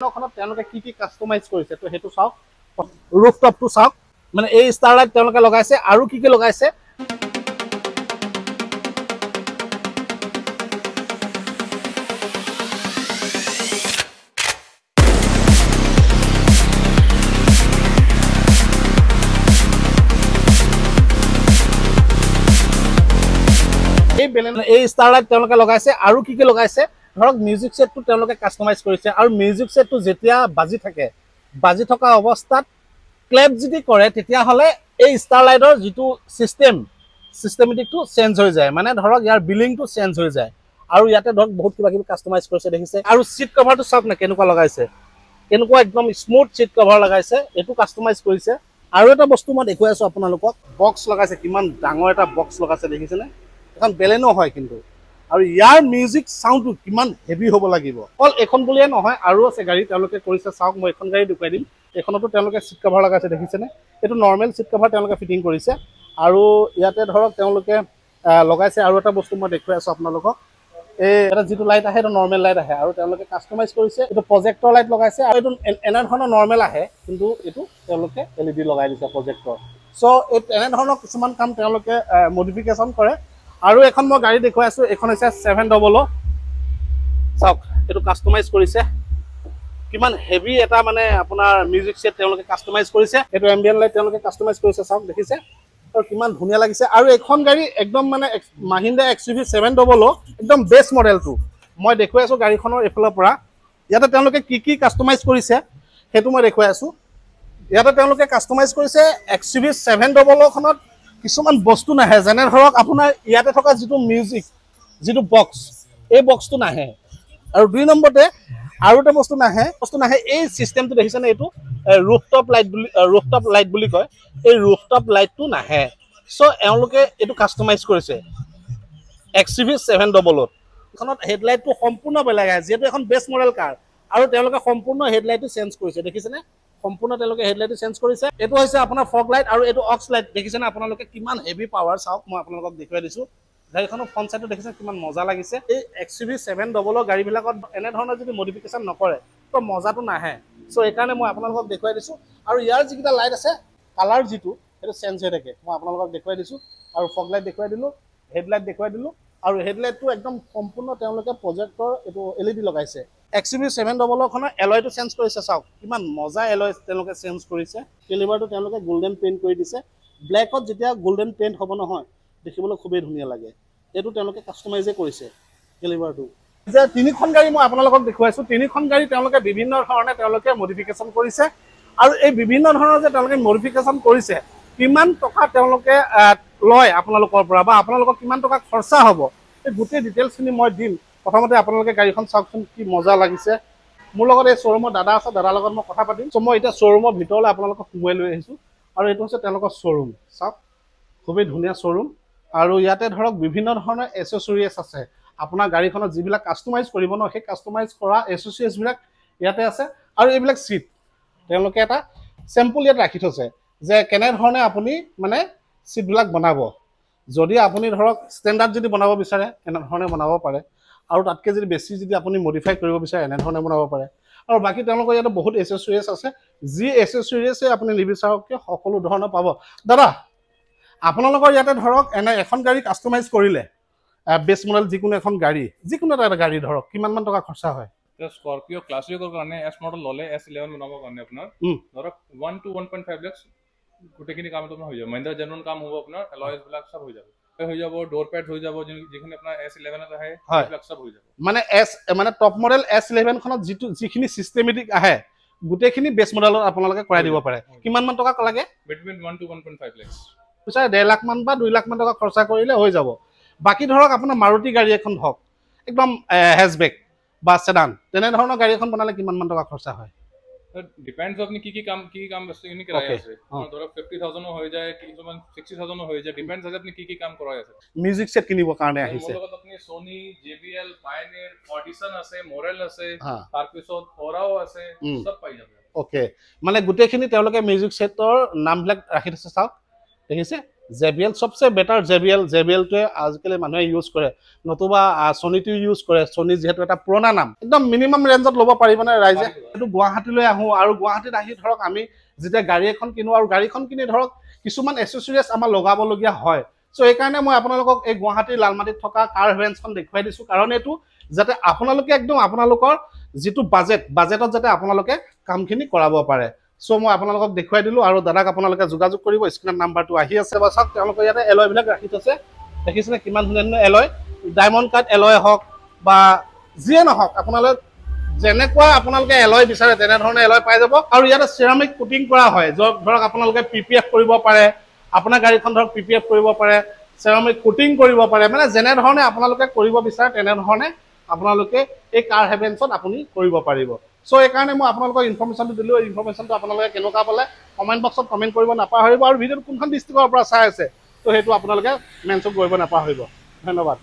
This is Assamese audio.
খনত তেওঁলোকে কি কি কাস্টমাইজ কৰিছে তো হেতু চাওক ৰুফটপটো চাওক মানে এই স্টাৰলাইট তেওঁলোকে লগাইছে আৰু কি কি লগাইছে এই বেলেন এই স্টাৰলাইট তেওঁলোকে লগাইছে আৰু কি কি লগাইছে ধৰক মিউজিক সেটটো তেওঁলোকে কাস্টমাইজ কৰিছে আৰু মিউজিক সেটটো যেতিয়া বাজি থকা অৱস্থাত ক্লেপ যদি কৰে তেতিয়া হলে এই স্টাৰলাইটৰ যেটো সিস্টেমেটিকটো চেঞ্জ হৈ যায় মানে ধৰক ইয়াৰ বিলিংটো চেঞ্জ হৈ যায় আৰু ইয়াতে ধৰক বহুত কিবা কিবি কাস্টমাইজ কৰিছে দেখিছে আৰু সিট কভাৰটো চাওক না কেনেকুৱা লগাইছে কেনেকুৱা একদম স্মুথ সিট কভাৰ লগাইছে এটো কাস্টমাইজ কৰিছে আৰু এটা বস্তু মই দেখুৱাই আছো আপোনালোকক বক্স লগাইছে কিমান ডাঙৰ এটা বক্স লগাইছে দেখিছে নে এখন বেলেনো হয় কিন্তু আৰু ইয়াৰ মিউজিক সাউন্ডটো কিমান হেভি হ'ব লাগিব অল এখন বুলিয়ে নহয় আৰু আছে গাড়ী তেওঁলোকে কৰিছে চাওক মই এখন গাড়ী দেখুৱাই দিম এখনতো তেওঁলোকে সিট কভাৰ লগাইছে দেখিছে নে এটো নৰমাল সিট কভাৰ তেওঁলোকে ফিটিং কৰিছে আৰু ইয়াতে ধৰক তেওঁলোকে লগাইছে আৰু এটা বস্তু মই দেখুৱাই আছো আপোনালোকক এটা যেটো লাইট আহে এটা নৰমাল লাইট আহে আৰু তেওঁলোকে কাস্টমাইজ কৰিছে এটো প্ৰজেক্টৰ লাইট লগাইছে আৰু এটো এনা ধৰণৰ নৰমাল আহে কিন্তু এটো তেওঁলোকে এলইডি লগাই দিছে প্ৰজেক্টৰ সো এনা ধৰণৰ কিছুমান কাম তেওঁলোকে মডিফিকেশন কৰে আৰু এখন মই গাড়ী দেখুৱাই আছো এখন হৈছে 700 চাওক এটো কাস্টমাইজ কৰিছে কিমান হেভি এটা মানে আপোনাৰ মিউজিক সেট তেওঁলোকে কাস্টমাইজ কৰিছে এটো এম্বিয়েন্ট লাইট তেওঁলোকে কাস্টমাইজ কৰিছে চাওক দেখিছে আৰু কিমান ধুনিয়া লাগিছে আৰু এখন গাড়ী একদম মানে মাহিন্দ্ৰা XUV 700 একদম বেস্ট মডেলটো মই দেখুৱাই আছো গাড়ীখনৰ এফালৰ পৰা ইয়াতে তেওঁলোকে কি কাস্টমাইজ কৰিছে হেতু মই দেখুৱাই আছো ইয়াতে তেওঁলোকে কাস্টমাইজ কৰিছে XUV 700 খনত কিছুমান বস্তু নাহে যেনে ধৰক আপোনাৰ ইয়াতে থকা যেটো মিউজিক যেটো বক্স এই বক্সটো নাহে আৰু দুই নম্বৰতে আৰু এটা বস্তু নাহে এই সিস্টেমটো দেখিছে না এটো রুফটপ লাইট বুলি কয় এই রুফটপ লাইটটো নাহে সো এওঁলোকে এটো কাস্টমাইজ কৰিছে XUV 700 খনত হেডলাইটটো সম্পূৰ্ণ বেলেগ আছে যেটো এখন বেস্ট মডেল কাৰ আৰু তেওঁলোকে সম্পূৰ্ণ হেডলাইটটো চেঞ্জ কৰিছে দেখিছে নে সম্পূৰ্ণ তেওঁলোকে হেডলাইটটো চেঞ্জ কৰিছে এটো হৈছে আপোনাৰ ফগ লাইট আৰু এটো অক্স লাইট দেখিছে না আপোনালোকে কিমান হেভি পাৱাৰ চাওক মই আপোনালোকক দেখুৱাই দিছো গাড়ীখনৰ ফ্ৰন্ট সাইডটো দেখিছে কিমান মজা লাগিছে এই XUV 700 গাড়ী বিলাকত এনে ধৰণৰ যদি মডিফিকেশন নকৰে তো মজাটো নাহে সো এই কাৰণে মই আপোনালোকক দেখুৱাই দিছো আৰু ইয়াৰ যিটা লাইট আছে কালাৰ যেটো এটো চেঞ্জ হৈ থাকে মই আপোনালোকক দেখুৱাই দিছো আৰু ফগ লাইট দেখুৱাই দিলো হেডলাইট দেখুৱাই দিলো আৰু হেডলাইটটো একদম সম্পূৰ্ণ তেওঁলোকে প্ৰজেক্টৰ এটো LED লগাইছে XUV 700 খনৰ এলয়টো চেঞ্জ কৰিছে চাওক কিমান মজা এলয় তেওঁলোকে চেঞ্জ কৰিছে কেলিবাৰটো তেওঁলোকে গোল্ডেন পেইন্ট কৰি দিছে ব্ল্যাকত যেতিয়া গোল্ডেন পেইন্ট হ'ব নহয় দেখিবলৈ খুবেই ধুনিয়া লাগে এটো তেওঁলোকে কাস্টমাইজে কৰিছে কেলিবাৰটো যে তিনিখন গাড়ী মই আপোনালোকক দেখুৱাইছো তিনিখন গাড়ী তেওঁলোকে বিভিন্ন ধৰণে তেওঁলোকে মডিফিকেশন কৰিছে আৰু এই বিভিন্ন ধৰণৰ যে তেওঁলোকে মডিফিকেশন কৰিছে কিমান টকা তেওঁলোকে লয় আপোনালোকৰ পৰা বা আপোনালোকক কিমান টকা খৰচা হ'ব এই গোটেই ডিটেইলছ খিনি মই দিম প্ৰথমতে আপোনালোকে গাড়ীখন চাওকচোন কি মজা লাগিছে মোৰ লগত এই শ্বৰুমৰ দাদা আছে দাদাৰ লগত মই কথা পাতিম সো মই এটা শ্বৰুমৰ ভিতৰলৈ আপোনালোকক সোমাই লৈ আহিছো আৰু এটো হৈছে তেওঁলোকৰ শ্বৰুম চাওক খুবেই ধুনিয়া শ্বৰুম আৰু ইয়াতে ধৰক বিভিন্ন ধৰণৰ এসেসৰিজ আছে আপোনাৰ গাড়ীখনত যিবিলাক কাস্টমাইজ কৰিব ন সেই কাস্টমাইজ কৰা এসেসৰিজ বিলাক ইয়াতে আছে আৰু এইবিলাক সিট তেওঁলোকে এটা স্যাম্পল ইয়াত ৰাখি থৈছে যে কেনে ধৰণে আপুনি মানে সিট বিলাক বনাব যদি আপুনি ধৰক ষ্টেণ্ডাৰ্ড যদি বনাব বিচাৰে এনে ধৰণে বনাব পাৰে আৰু তাতকে যদি বেছি যদি আপুনি মডিফাই কৰিব বিচাৰে এনে ধৰণে বনাব পাৰে আৰু বাকি তেওঁলোকৰ ইয়াতে বহুত এসেসৰিজ আছে যি এসেসৰিজে আপুনি নিবিচাৰক সকলো ধৰণৰ পাব দাদা আপোনালোকৰ ইয়াতে ধৰক এনে এখন গাড়ী কাস্টমাইজ কৰিলে বেস মডেল যিকোনো এখন গাড়ী যিকোনো এটা গাড়ী ধৰক কিমান মান টকা খৰচা হয় স্কৰপিও ক্লাছিকৰ কাৰণে S মডেল ললে S11 বনাবৰ কাৰণে আপোনাৰ ধৰক 1 to 1.5 লাখ গোটেইখিনি কাম তোমাৰ হৈ যাব মহিন্দ্ৰা জেনুইন কাম হ'ব আপোনাৰ এলয়স বিলাক সব হৈ যাব হৈ যাব ডোৰ প্যাড হৈ যাব যিখিনি আপোনাৰ S11 ত আহে বিলাক সব হৈ যাব মানে টপ মডেল S11 খনত যিখিনি সিস্টেমেটিক আহে গোটেইখিনি বেস মডেলত আপোনালোকে কৰাই দিব পাৰে কিমান মান টকা লাগে বিটুইন 1 to 1.5 লাখ পিছে 1.5 লাখ মান বা 2 লাখ মান টকা খৰচা কৰিলে হৈ যাব বাকি ধৰক আপোনাৰ মাৰুতি গাড়ী এখন ধক একদম হেজবেক বা সেডান তেনে ধৰণৰ গাড়ী এখন বনালে কিমান মান টকা খৰচা হয় ডিপেন্ডস আপনি কি কাম বস্তু ইনি কৰাই আছে ধৰক 50000 হৈ যায় কিছুমান 60000 হৈ যায় ডিপেন্ডস আছে আপনি কি কাম কৰাই আছে মিউজিক সেট কিনিব কাৰণে আহিছে লগত আপনি Sony JBL Pioneer Audition আছে Morel আছে তাৰ পিছত Orao আছে সব পাই যাব ওকে মানে গোটেইখিনি তেওঁলোকে মিউজিক সেটৰ নামবিলাক ৰাখি থৈছে চাওক দেখিছে JBL সবচে বেটাৰ JBLটোৱে আজিকালি মানুহে ইউজ কৰে নতুবা Sonyটো ইউজ কৰে Sony যেহেতু এটা পুৰণা নাম একদম মিনিমাম ৰেঞ্জত ল'ব পাৰিবনে ৰাইজে এইটো গুৱাহাটীলৈ আহো আৰু গুৱাহাটীত আহি ধৰক আমি যেতিয়া গাড়ী এখন কিনো আৰু গাড়ীখন কিনি ধৰক কিছুমান এসেসৰিজ আমাৰ লগাবলগীয়া হয় সো এই কাৰণে মই আপোনালোকক এই গুৱাহাটীৰ লালমাটিত থকা কাৰ হেভেন্সখন দেখুৱাই দিছো কাৰণ এইটো যাতে আপোনালোকে একদম আপোনালোকৰ যেটো বাজেটত যাতে আপোনালোকে কামখিনি কৰাব পাৰে সো মই আপোনালোকক দেখুৱাই দিলো আৰু দাদাক আপোনালোকে যোগাযোগ কৰিব স্ক্ৰিনত নাম্বাৰটো আহি আছে বা চাওক তেওঁলোকে ইয়াতে এলয় বিলাক ৰাখি থৈছে দেখিছেনে কিমান ধুনীয়া এলয় ডায়মণ্ড কাট এলয় হওক বা যিয়ে নহওক আপোনালোক যেনেকুৱা আপোনালোকে এলয় বিচাৰে তেনে ধৰণে এলয় পাই যাব আৰু ইয়াতে সিৰামিক কোটিং কৰা হয় ধৰক আপোনালোকে PPF কৰিব পাৰে আপোনাৰ গাড়ীখন ধৰক PPF কৰিব পাৰে সিৰামিক কোটিং কৰিব পাৰে মানে যেনে ধৰণে আপোনালোকে কৰিব বিচাৰে তেনে ধৰণে আপোনালোকে এই কাৰ হেভেন্সত আপুনি কৰিব পাৰিব সো এই কাৰণে মই আপোনালোকক ইনফৰমেশনটো দিলো ইনফৰমেশনটো আপোনালোকে কেনেকুৱা পালে কমেন্ট বক্সত কমেন্ট কৰিব নাপাহৰিব আৰু ভিডিঅ'টো কোনখন ডিস্ট্ৰিক্টৰ পৰা চাই আছে তো হেতু আপোনালোকে মেনশন কৰিব নাপাহৰিব ধন্যবাদ